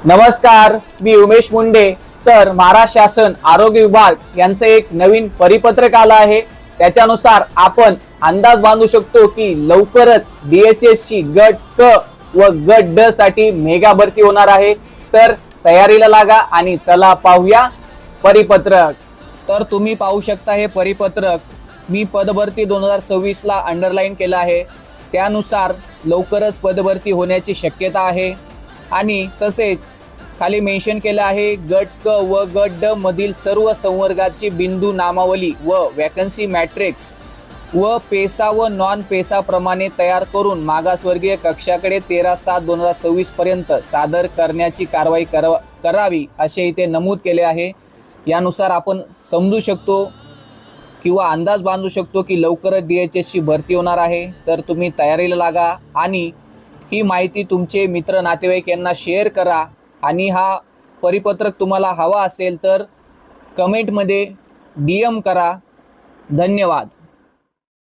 नमस्कार, मी उमेश मुंडे। तर महाराष्ट्र शासन आरोग्य विभाग यांचं एक नवीन परिपत्रक आलं आहे। त्याच्यानुसार आपण अंदाज बांधू शकतो की लवकरच DHS ची गट क व गट ड साठी मेगा भरती होणार आहे। तर तयारीला लागा आणि चला पाहूया परिपत्रक। तर तुम्ही पाहू शकता हे परिपत्रक मी पदभरती 2026 ला अंडरलाइन केलं आहे। त्यानुसार लवकरच पदभरती होण्याची शक्यता आहे आणि तसेच खाली मेन्शन केलं आहे गट क व गट ड मधील सर्व संवर्गाची बिंदू नामावली व वॅकन्सी मॅट्रिक्स व पेसा व नॉन पेसा प्रमाणे तयार करून मागासवर्गीय कक्षाकडे 13/7/2026 पर्यंत सादर करण्याची कारवाई करावी असे इथे नमूद केले आहे। यानुसार आपण समजू शकतो किंवा अंदाज बांधू शकतो की लवकरच DHS ची भरती होणार आहे। तर तुम्ही तयारीला लागा आणि ही माहिती तुमचे मित्र नातेवाईक यांना शेअर करा आणि हा परिपत्रक तुम्हाला हवा असेल तर कमेंटमध्ये DM करा। धन्यवाद।